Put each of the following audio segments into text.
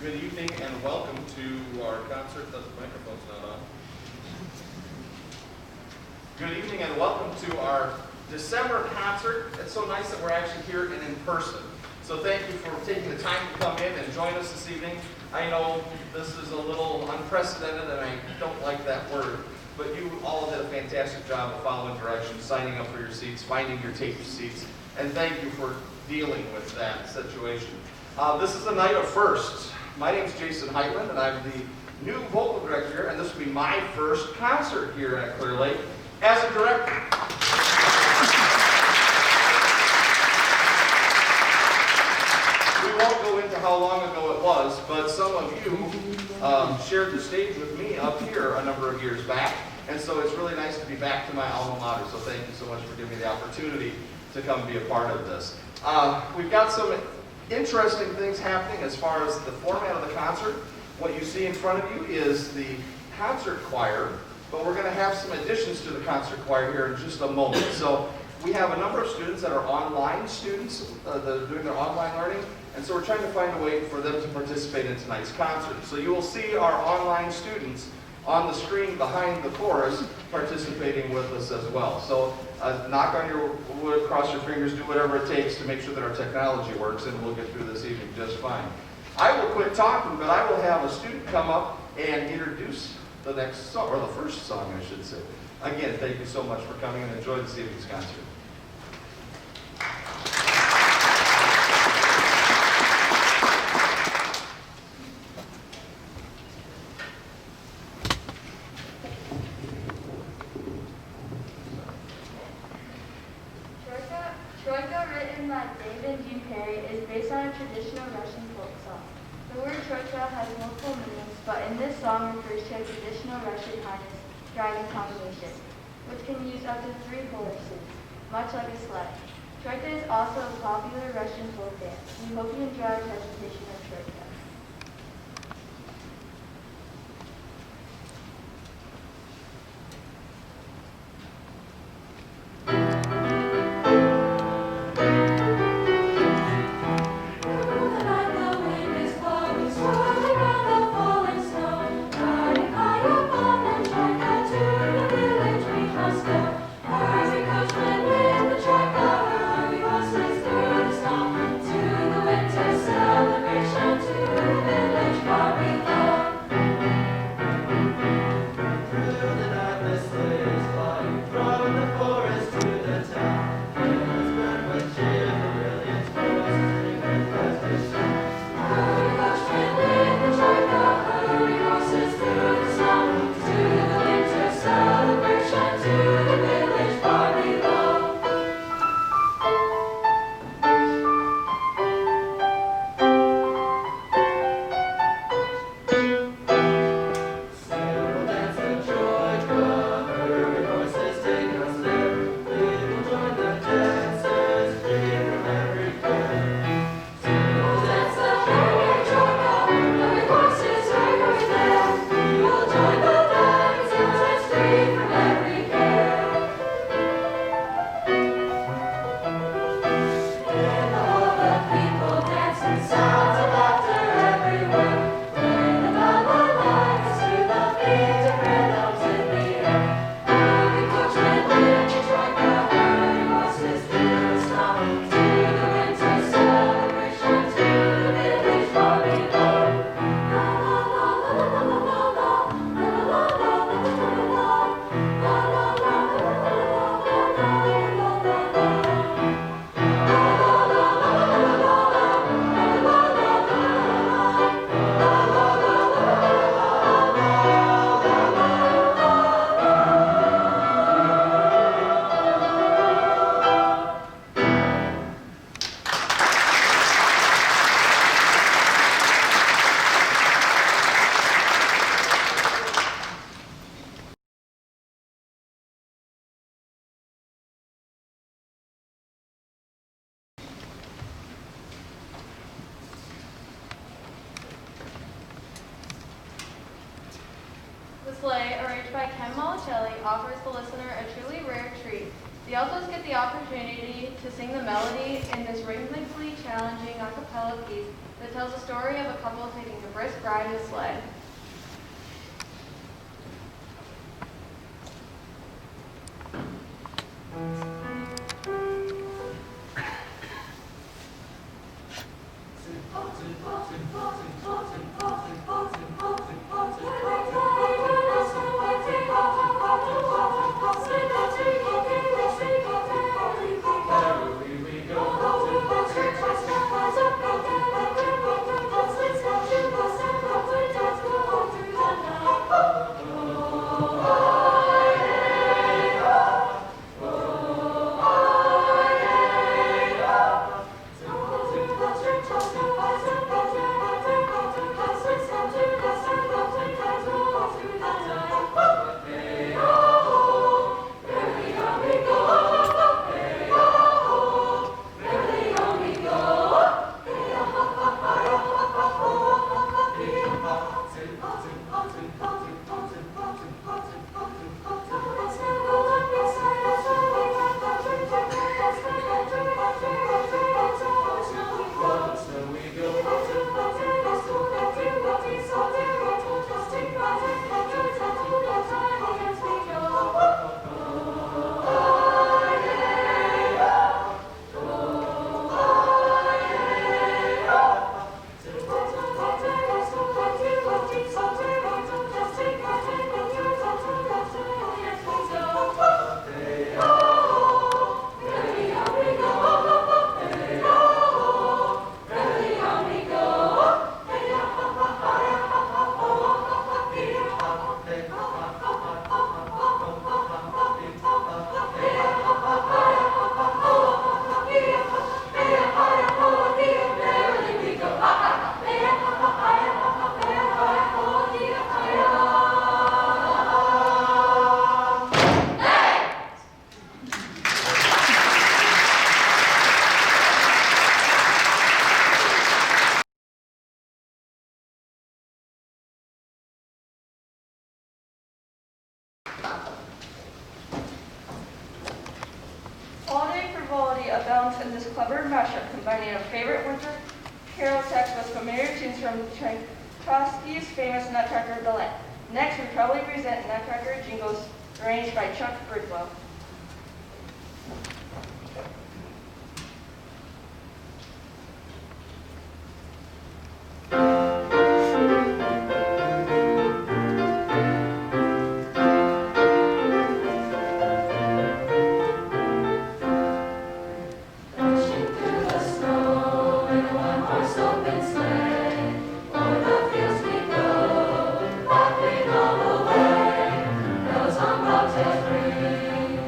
Good evening and welcome to our concert. The microphone's not on. Good evening and welcome to our December concert. It's so nice that we're actually here and in person. So thank you for taking the time to come in and join us this evening. I know this is a little unprecedented and I don't like that word, but you all did a fantastic job of following directions, signing up for your seats, finding your taped seats, and thank you for dealing with that situation. This is a night of firsts. My name is Jason Heitland, and I'm the new vocal director here, and this will be my first concert here at Clear Lake as a director. We won't go into how long ago it was, but some of you shared the stage with me up here a number of years back, and so it's really nice to be back to my alma mater, so thank you so much for giving me the opportunity to come and be a part of this. We've got some interesting things happening as far as the format of the concert. What you see in front of you is the concert choir, but we're going to have some additions to the concert choir here in just a moment. So we have a number of students that are online students that are doing their online learning, and so we're trying to find a way for them to participate in tonight's concert. So you will see our online students on the screen behind the chorus participating with us as well. So knock on your wood, cross your fingers, do whatever it takes to make sure that our technology works, and we'll get through this evening just fine. I will quit talking, but I will have a student come up and introduce the next song, or the first song, I should say. Again, thank you so much for coming and enjoy this evening's concert. Troika, written by David U. Perry, is based on a traditional Russian folk song. The word troika has multiple meanings, but in this song refers to a traditional Russian harness driving combination, which can use up to 3 horses, much like a sled. Troika is also a popular Russian folk dance. We hope you enjoy our presentation of troika. The sleigh, arranged by Ken Molicelli, offers the listener a truly rare treat. The altos get the opportunity to sing the melody in this rhythmically challenging a cappella piece that tells the story of a couple taking a brisk ride in a sled. Holiday frivolity abounds in this clever mashup, combining a favorite winter carol text with familiar tunes from Tchaikovsky's famous Nutcracker Ballet. Next, we probably present Nutcracker Jingles, arranged by Chuck Bridwell. Bells on bobtails ring.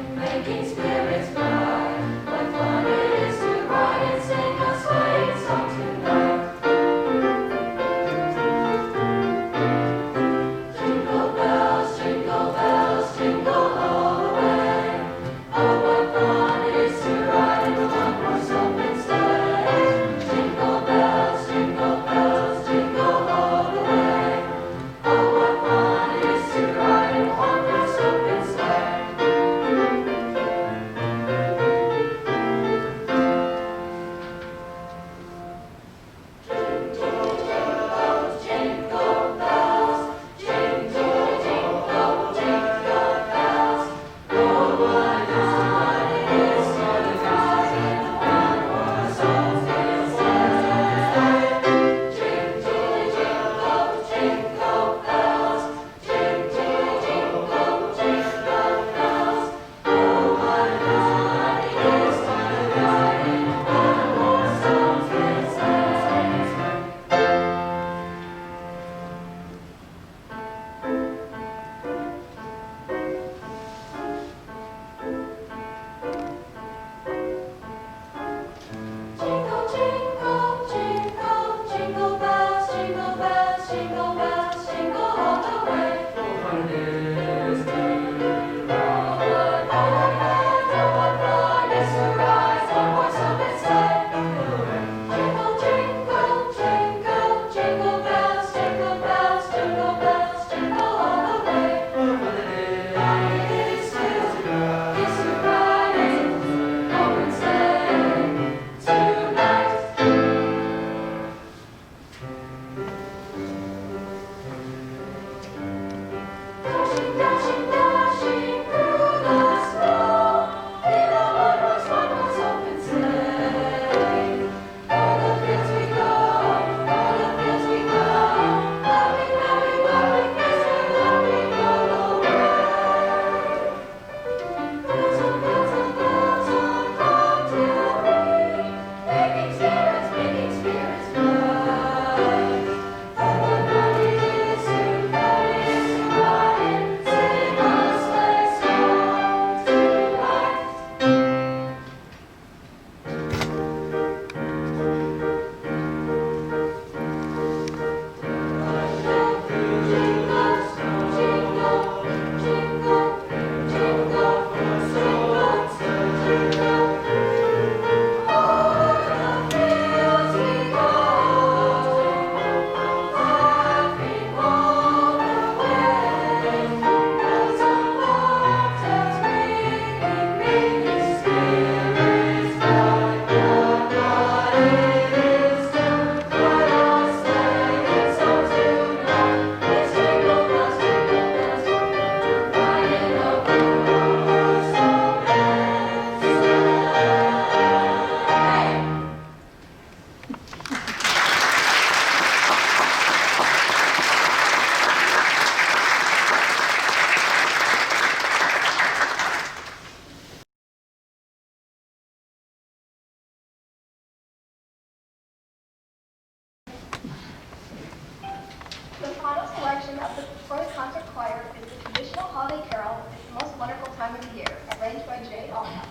final selection of the for the concert choir is the traditional holiday carol, It's the Most Wonderful Time of the Year, arranged by Jay Allhouse.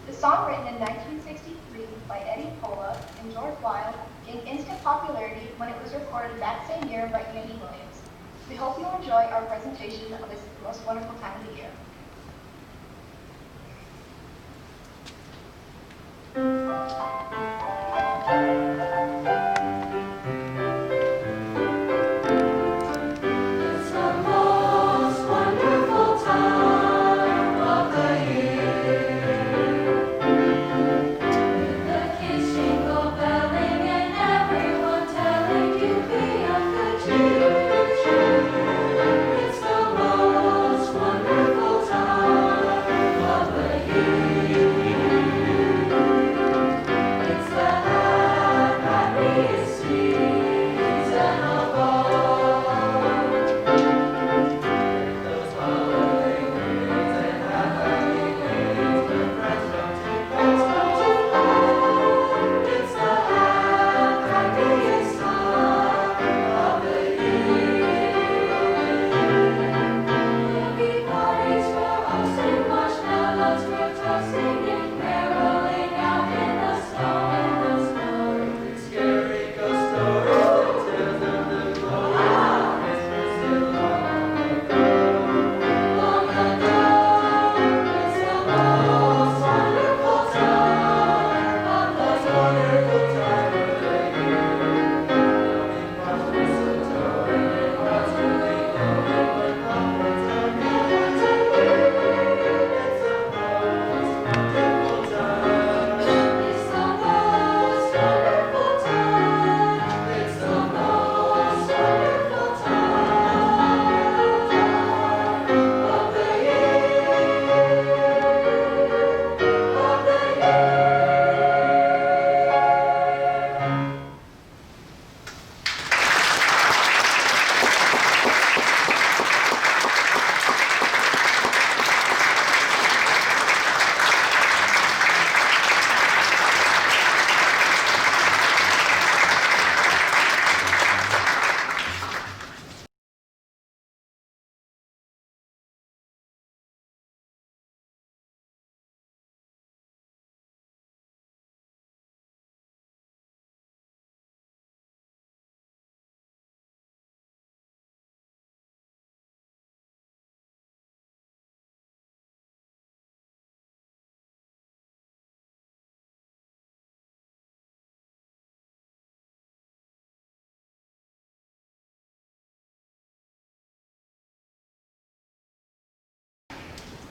The song, written in 1963 by Eddie Pola and George Wilde, gained instant popularity when it was recorded that same year by Andy Williams. We hope you enjoy our presentation of It's the Most Wonderful Time of the Year.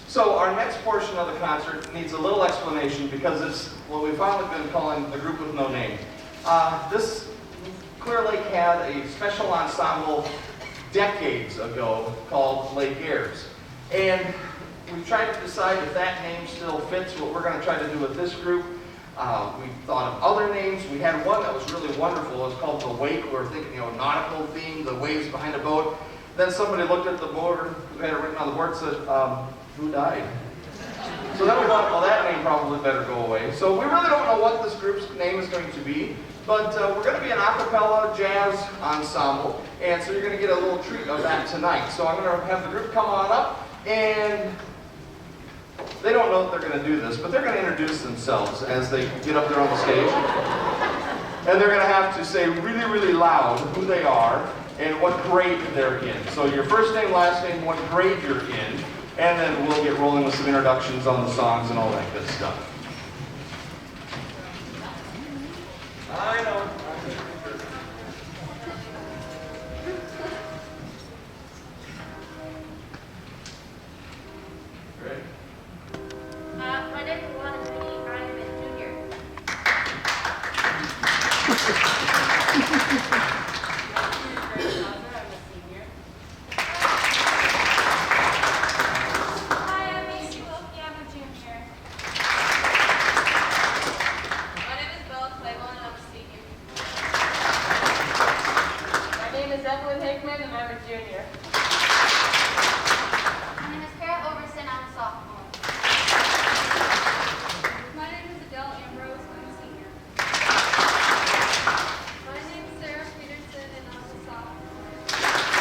So our next portion of the concert needs a little explanation because it's what we've finally been calling the group with no name. This Clear Lake had a special ensemble decades ago called Lake Airs. And we tried to decide if that name still fits what we're going to try to do with this group. We thought of other names. We had one that was really wonderful. It was called The Wake. We were thinking, nautical theme, the waves behind a boat. Then somebody looked at the board, who had it written on the board, and said, who died? So then we thought, well, that name probably better go away. So we really don't know what this group's name is going to be, but we're going to be an a cappella jazz ensemble, and so you're going to get a little treat of that tonight. So I'm going to have the group come on up, and they don't know that they're going to do this, but they're going to introduce themselves as they get up there on the stage. And they're going to have to say really, really loud who they are and what grade they're in. So your first name, last name, what grade you're in, and then we'll get rolling with some introductions on the songs and all that good stuff. I know. Ready? My name is Juan Anthony. I am a junior. I'm a senior. Hi, I'm Macy Wilkie. I'm a junior. My name is Bella Claiborne, and I'm a senior. My name is Evelyn Hickman, and I'm a junior. My name is Kara Overson. I'm a sophomore. My name is Adele Ambrose. I'm a senior. My name is Sarah Peterson, and I'm a sophomore.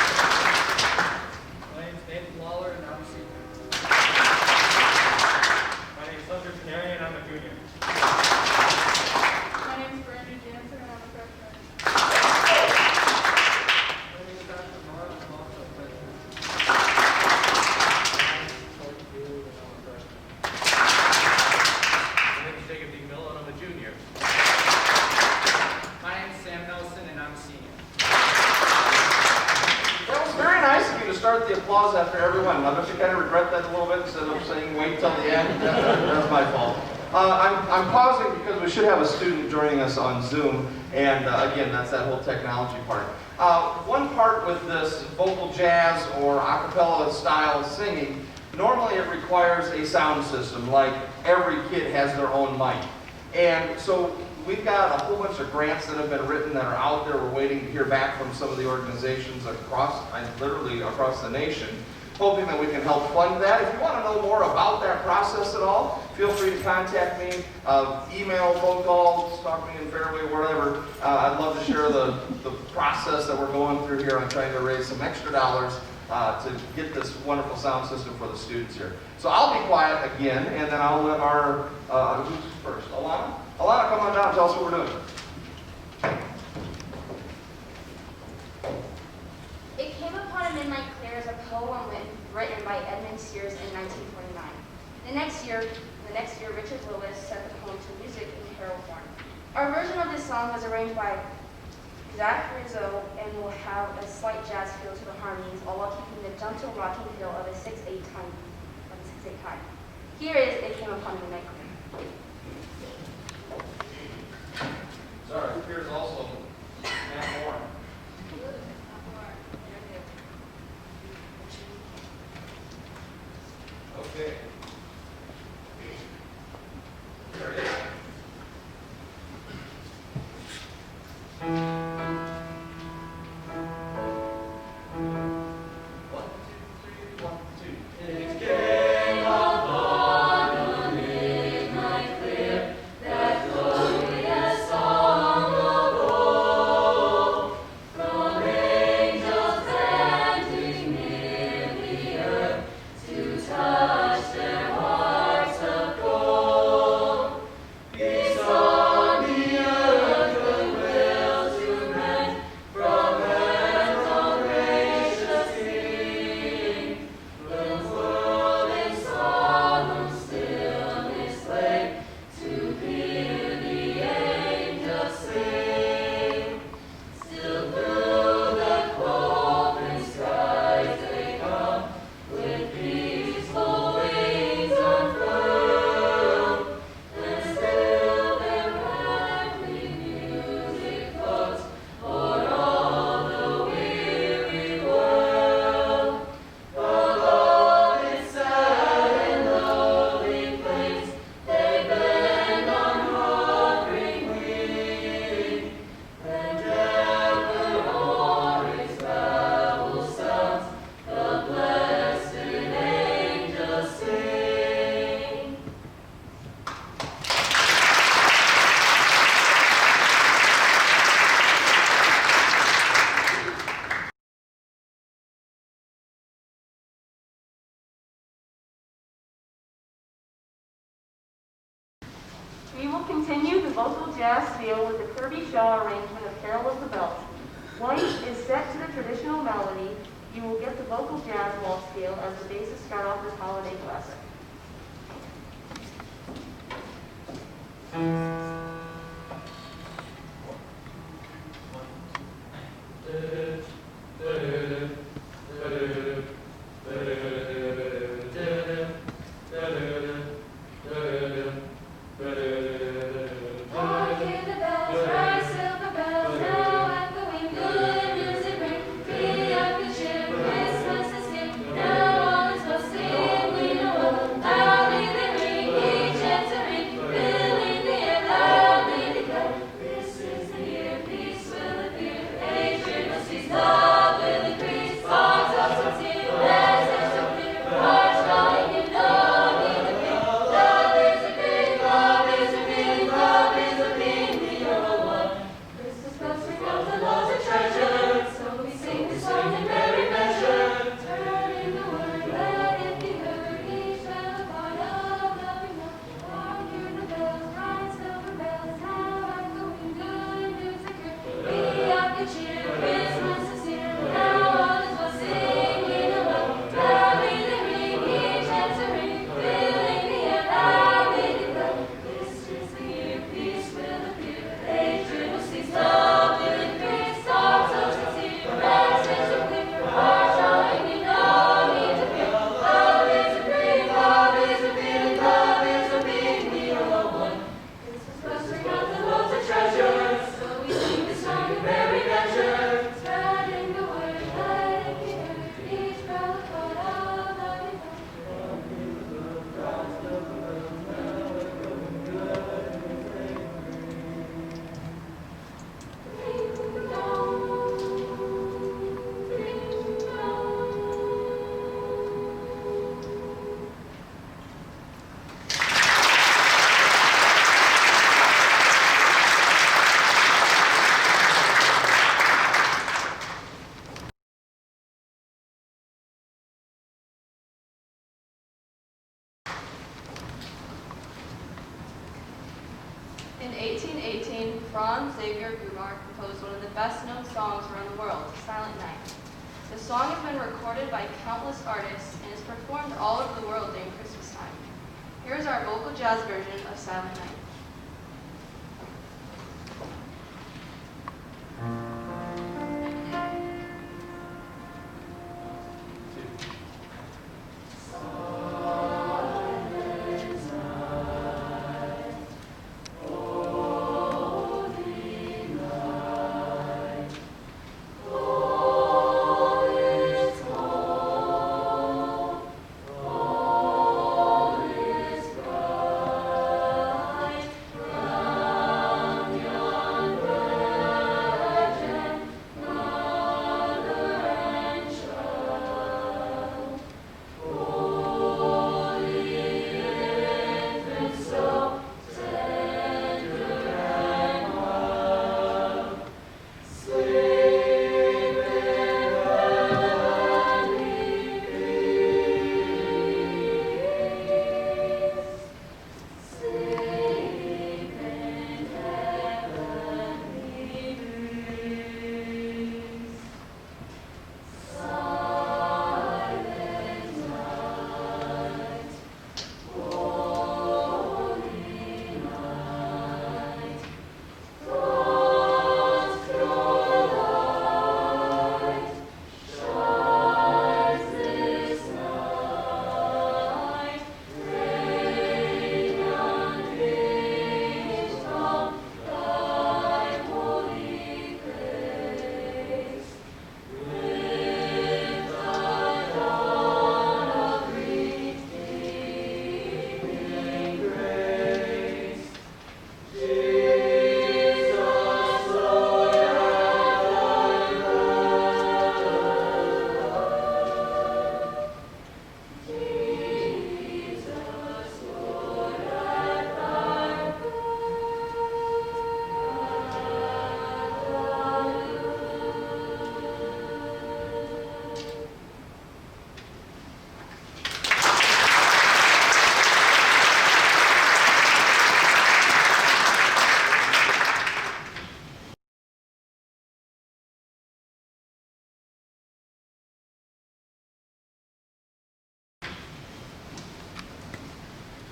start the applause after everyone. Now, don't you kind of regret that a little bit instead of saying wait till the end? That's my fault. I'm pausing because we should have a student joining us on Zoom, and again, that's that whole technology part. One part with this vocal jazz or a cappella style singing, normally it requires a sound system, like every kid has their own mic. And so we've got a whole bunch of grants that have been written that are out there. We're waiting to hear back from some of the organizations literally across the nation, hoping that we can help fund that. If you want to know more about that process at all, feel free to contact me, email, phone call, stalk me in Fairway, whatever. I'd love to share the process that we're going through here on trying to raise some extra dollars to get this wonderful sound system for the students here. So I'll be quiet again, and then I'll let our, who's first? Alana? Alana, come on down and tell us what we're doing. It Came Upon a Midnight Clear is a poem written by Edmund Sears in 1949. The next year, Richard Lewis set the poem to music in Harold Horn. Our version of this song was arranged by Zach Rizzo and will have a slight jazz feel to the harmonies, all while keeping the gentle rocking feel of a 6/8 time. Here is It Came Upon a Midnight Clear. Sorry, here's also Matt Moore. Okay. There it is. 1, 2, 3, 1, 2. It came upon a midnight clear, that glorious song of old, from angels standing near the earth to touch their hearts of gold. Peace on the earth, goodwill to men, from heaven's own gracious King. The world in solemn stillness lay, to hear the angels sing. Still through the cloven skies they come, with peaceful wings unfurled, and still their heavenly music floats o'er all the weary world. Above its sad and lonely plains, they bend on hovering wing, and ever o'er its babel sounds the blessed angels sing. We will continue the vocal jazz feel with the Kirby Shaw arrangement of Carol of the Bells. White is set to the traditional melody. You will get the vocal jazz waltz feel as the basses start off this holiday classic. Hark, hear the bells, cry silver bells, now echoing good music ring. Be of good cheer, Christmas is here. Now all is well, sing we know well. Loudly they ring, each entering, filling the air, loudly declare. This is the year peace will appear. Age will cease, 1818, Franz Xavier Gruber composed one of the best-known songs around the world, Silent Night. The song has been recorded by countless artists and is performed all over the world during Christmas time. Here is our vocal jazz version of Silent Night.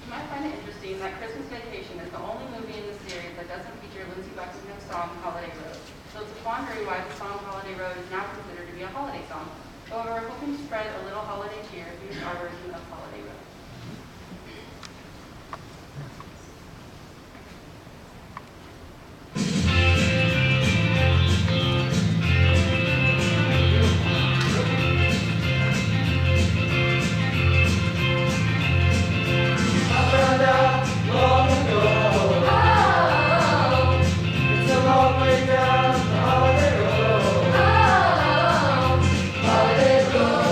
You might find it interesting that Christmas Vacation is the only movie in the series that doesn't feature Lindsey Buckingham's song Holiday Road. So it's a quandary why the song Holiday Road is now considered to be a holiday song. However, hoping to spread a little holiday cheer, here's our version of Holiday Road. Holiday road.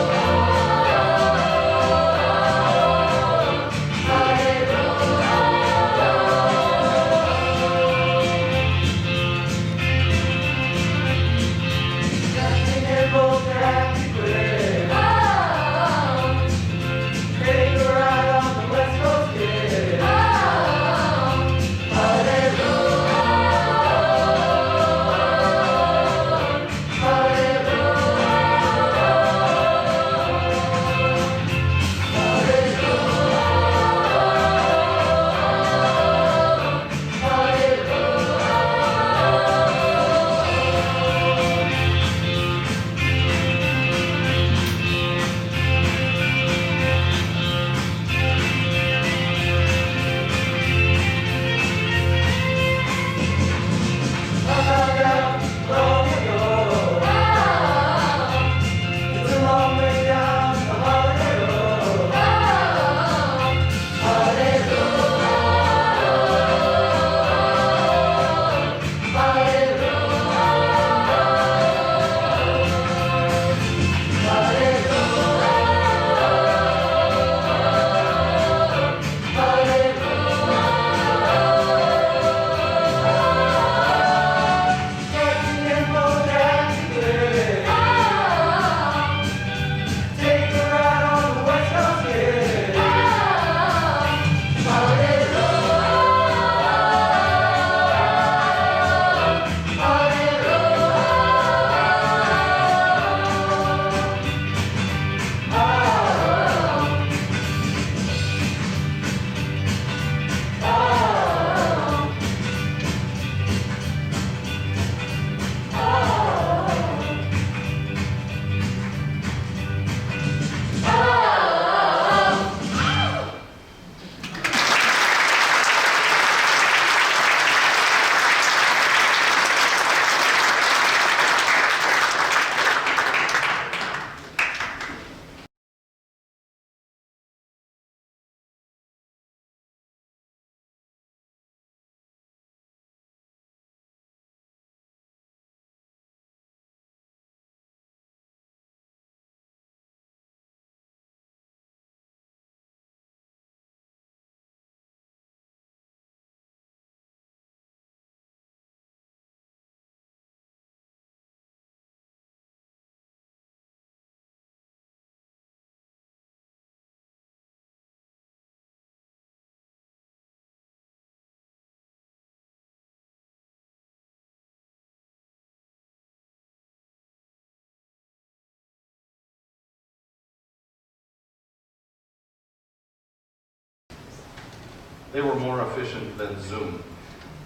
they were more efficient than Zoom.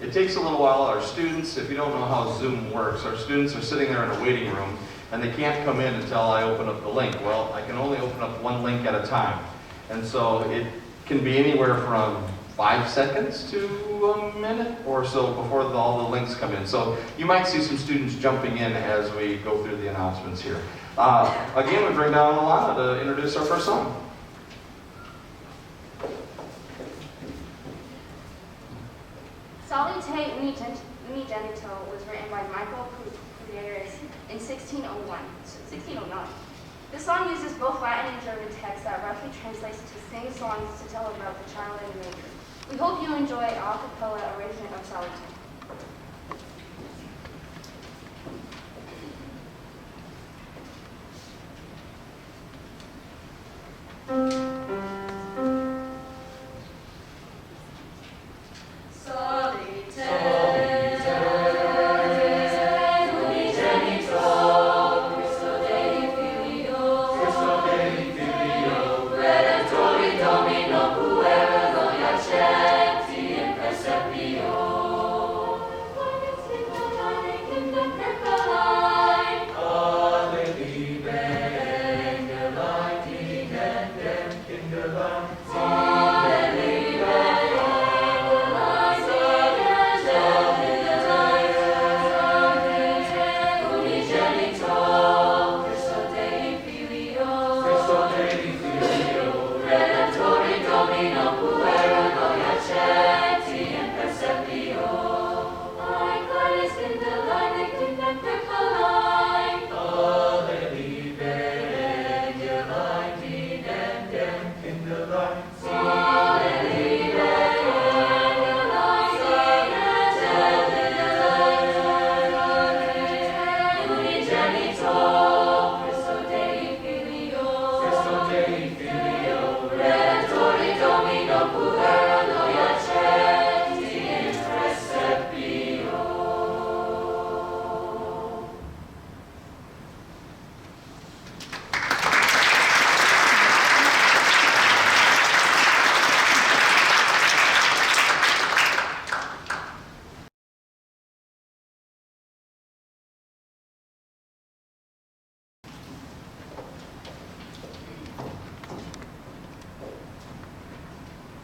It takes a little while. Our students, if you don't know how Zoom works, our students are sitting there in a waiting room and they can't come in until I open up the link. Well, I can only open up one link at a time. And so it can be anywhere from 5 seconds to a minute or so before all the links come in. So you might see some students jumping in as we go through the announcements here. Again, we bring down Alana to introduce our first song. Salite Unigenito was written by Michael Pugliese in 1609. This song uses both Latin and German text that roughly translates to sing songs to tell about the child in the manger. We hope you enjoy a cappella arrangement of Salite.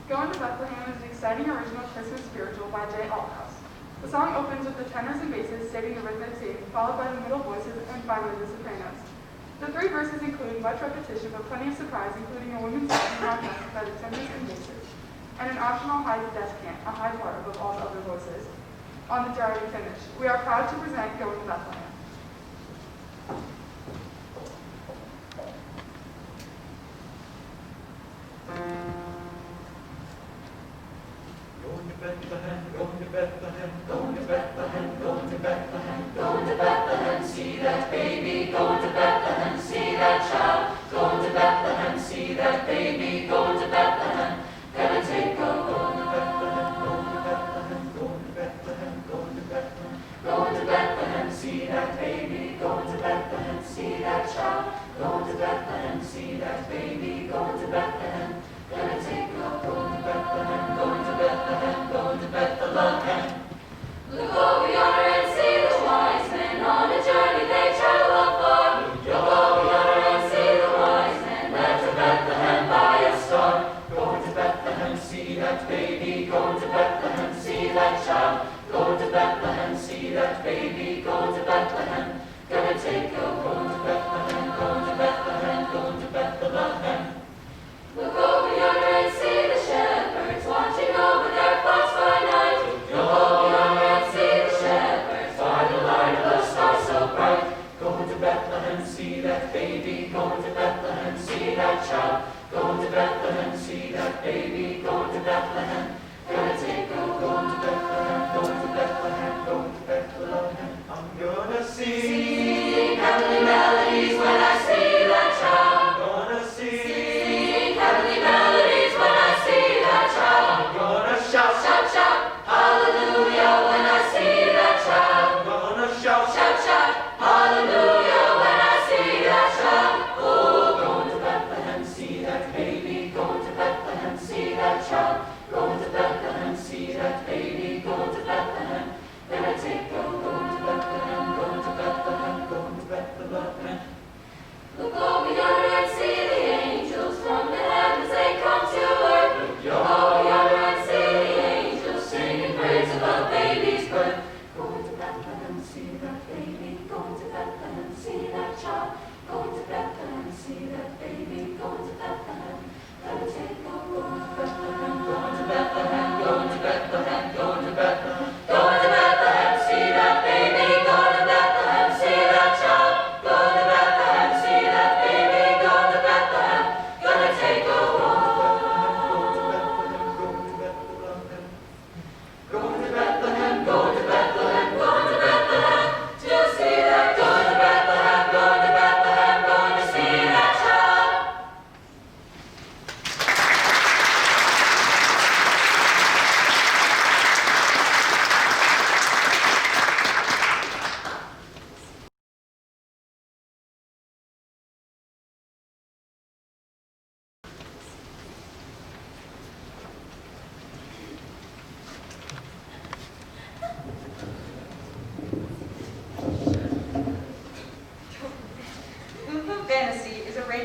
Going to Bethlehem is an exciting original Christmas spiritual by Jay Althouse. The song opens with the tenors and basses stating the rhythmic theme, followed by the middle voices, and finally the sopranos. The 3 verses include much repetition, but plenty of surprise, including a women's singing harmonized by the tenors and basses, and an optional high descant, a high part above all the other voices, on the driving finish. We are proud to present Going to Bethlehem. Going to Bethlehem, going to Bethlehem, going to Bethlehem, going to Bethlehem, going to Bethlehem, see that baby, going to Bethlehem, see that child, going to Bethlehem, see that baby, going to Bethlehem, gonna take a going to Bethlehem, going to Bethlehem, going to Bethlehem, going to Bethlehem, going to Bethlehem, see that baby, going to Bethlehem, see that child, going to Bethlehem, see that baby, going to Bethlehem, gonna take a going to Bethlehem, going to Bethlehem, going to Bethlehem. Look over yonder and see the wise men on a journey they travel afar. Look over yonder and see the wise men led to Bethlehem by a star. Going to Bethlehem, see that baby. Going to Bethlehem, see that child. Going to Bethlehem, see that baby. Going to Bethlehem, gonna take a going to Bethlehem, going to Bethlehem, going to Bethlehem. Look over yonder and see the shepherds watching over their flocks by night. Look over yonder and see the shepherds by the light of a star so bright. Going to Bethlehem, see that baby. Going to Bethlehem, see that child. Going to Bethlehem, see that baby. Going to Bethlehem, gonna take a going to Bethlehem, going to Bethlehem, going to Bethlehem. I'm gonna sing heavenly melodies when I see that child. I'm gonna sing heavenly melodies when I see that child. I'm gonna shout, shout, shout, hallelujah when I see that child. I'm gonna shout, shout, shout, hallelujah when I see that child. Oh, going to Bethlehem, see that baby. Going to Bethlehem, see that child. Going to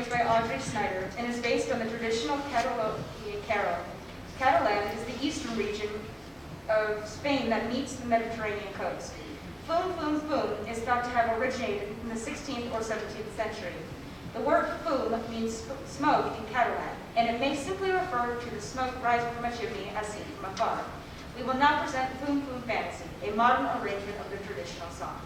arranged by Audrey Snyder and is based on the traditional Catalonian carol. Catalan is the eastern region of Spain that meets the Mediterranean coast. Fum, fum, fum is thought to have originated in the 16th or 17th century. The word fum means smoke in Catalan, and it may simply refer to the smoke rising from a chimney as seen from afar. We will now present Fum Fum Fantasy, a modern arrangement of the traditional song.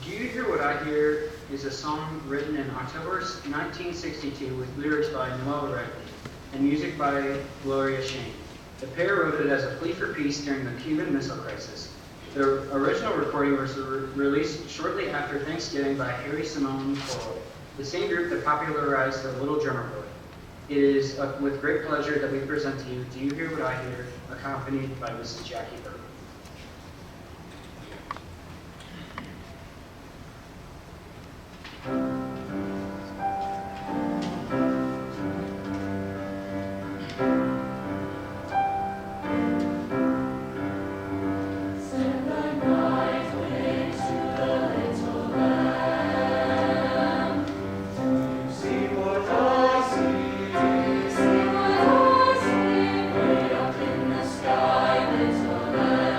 Do You Hear What I Hear is a song written in October 1962 with lyrics by Noel Redley and music by Gloria Shane. The pair wrote it as a plea for peace during the Cuban Missile Crisis. The original recording was released shortly after Thanksgiving by Harry Simone Choral, the same group that popularized the Little Drummer Boy. It is with great pleasure that we present to you Do You Hear What I Hear, accompanied by Mrs. Jackie Burke. Sky, little lamb.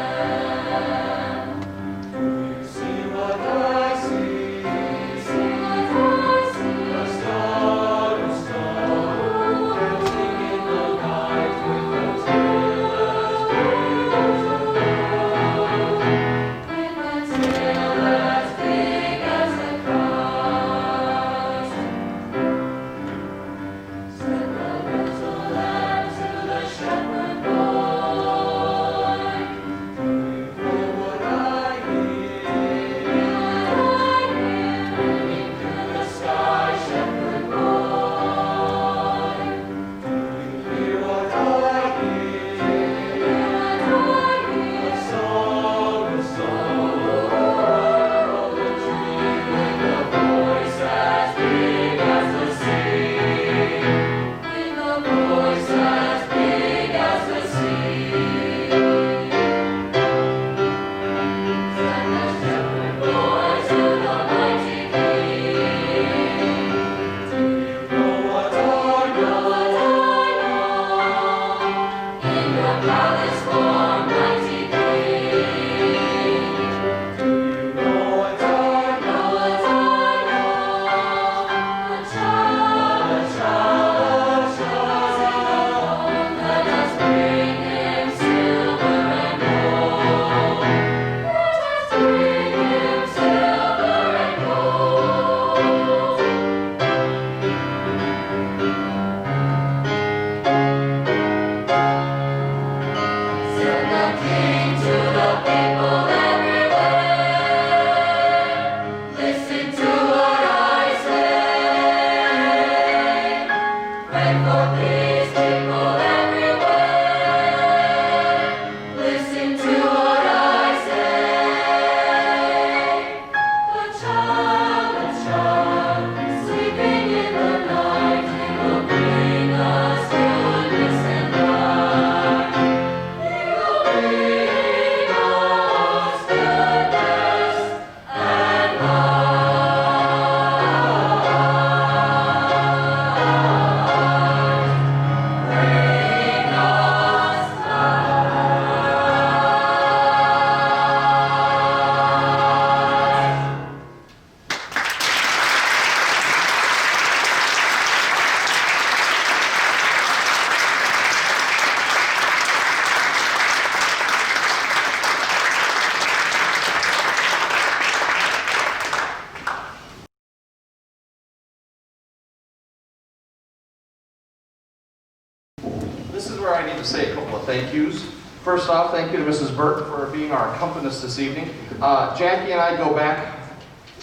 this is where I need to say a couple of thank yous. First off, thank you to Mrs. Burke for being our accompanist this evening. Jackie and I go back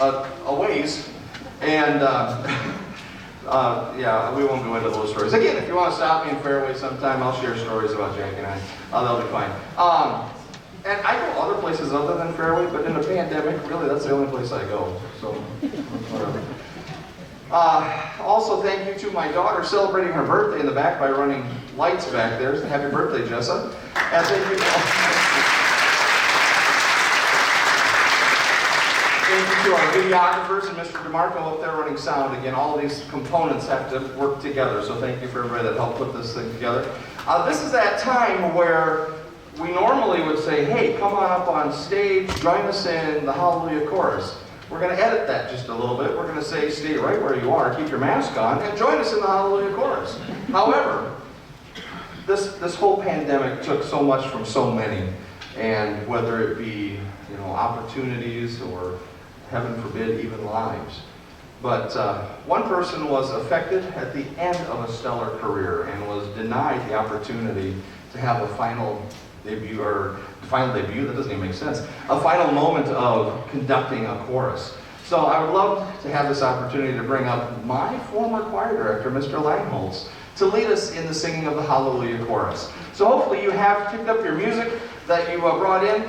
a ways, and yeah, we won't go into those stories. Again, if you want to stop me in Fairway sometime, I'll share stories about Jackie and I. That'll be fine. And I go other places other than Fairway, but in a pandemic, really, that's the only place I go. So, whatever. Also, thank you to my daughter celebrating her birthday in the back by running lights back there. Happy birthday, Jessa. And thank you to our videographers and Mr. DeMarco up there running sound. Again, all of these components have to work together, so thank you for everybody that helped put this thing together. This is that time where we normally would say, hey, come on up on stage, join us in the Hallelujah Chorus. We're going to edit that just a little bit. We're going to say, stay right where you are, keep your mask on, and join us in the Hallelujah Chorus. However, this whole pandemic took so much from so many, and whether it be, opportunities or, heaven forbid, even lives. But one person was affected at the end of a stellar career and was denied the opportunity to have a final debut, that doesn't even make sense, a final moment of conducting a chorus. So I would love to have this opportunity to bring up my former choir director, Mr. Langholtz, to lead us in the singing of the Hallelujah Chorus. So hopefully you have picked up your music that you brought in.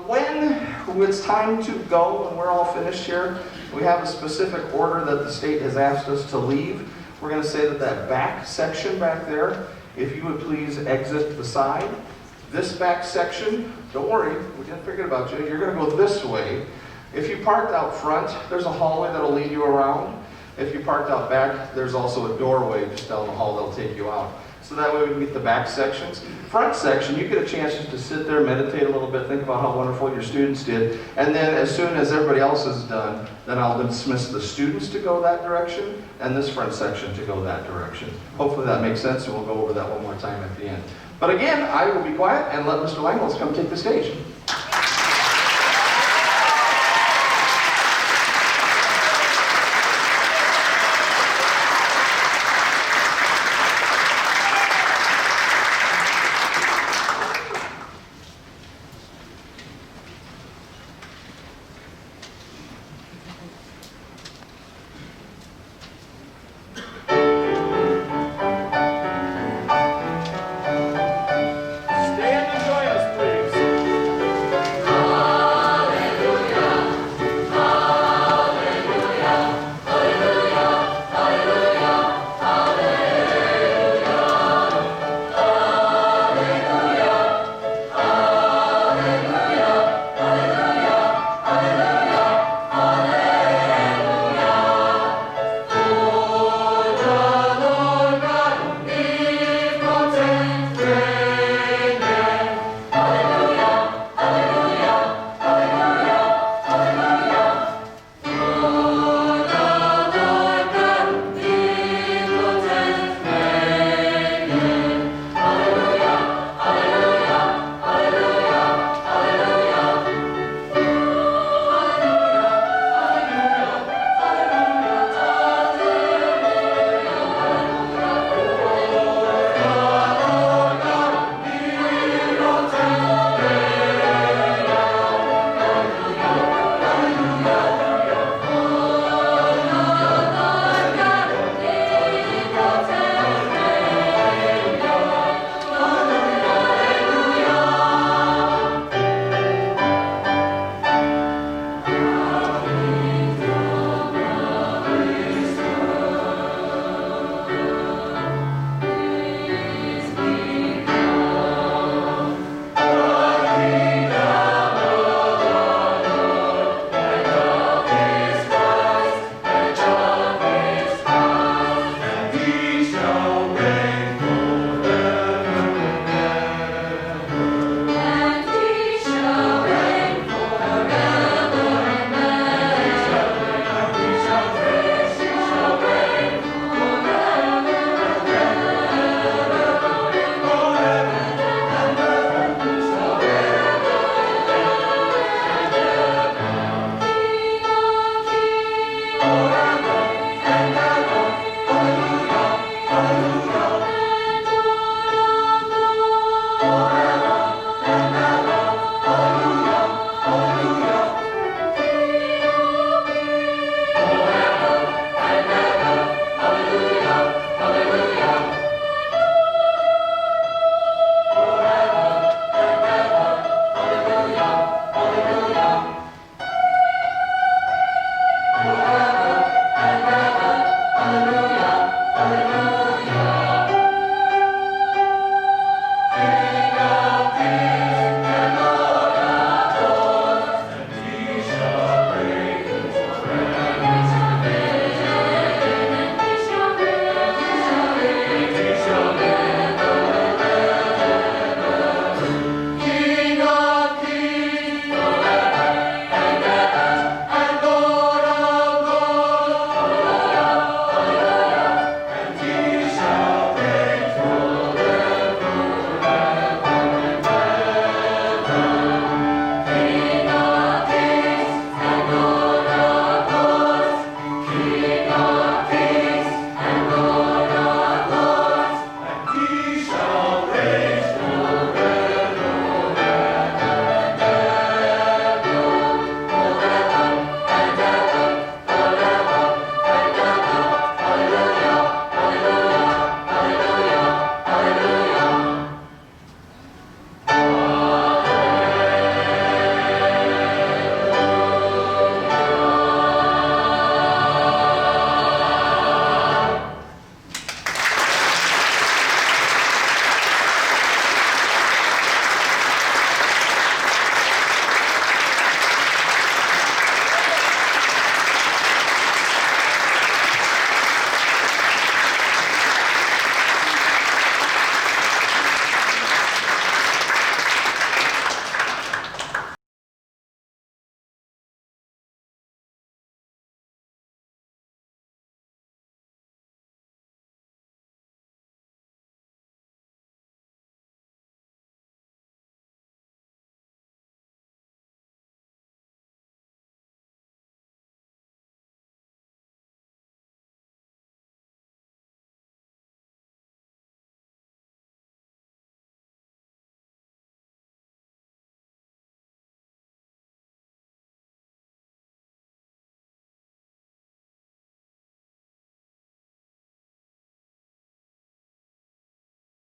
When it's time to go, when we're all finished here, we have a specific order that the state has asked us to leave. We're going to say that back section back there, if you would please exit the side. This back section, don't worry, we didn't forget about you. You're going to go this way. If you parked out front, there's a hallway that'll lead you around. If you parked out back, there's also a doorway just down the hall that'll take you out. So that way we can get the back sections. Front section, you get a chance just to sit there, meditate a little bit, think about how wonderful your students did. And then as soon as everybody else is done, then I'll dismiss the students to go that direction and this front section to go that direction. Hopefully that makes sense, and we'll go over that one more time at the end. But again, I will be quiet and let Mr. Langholtz come take the stage.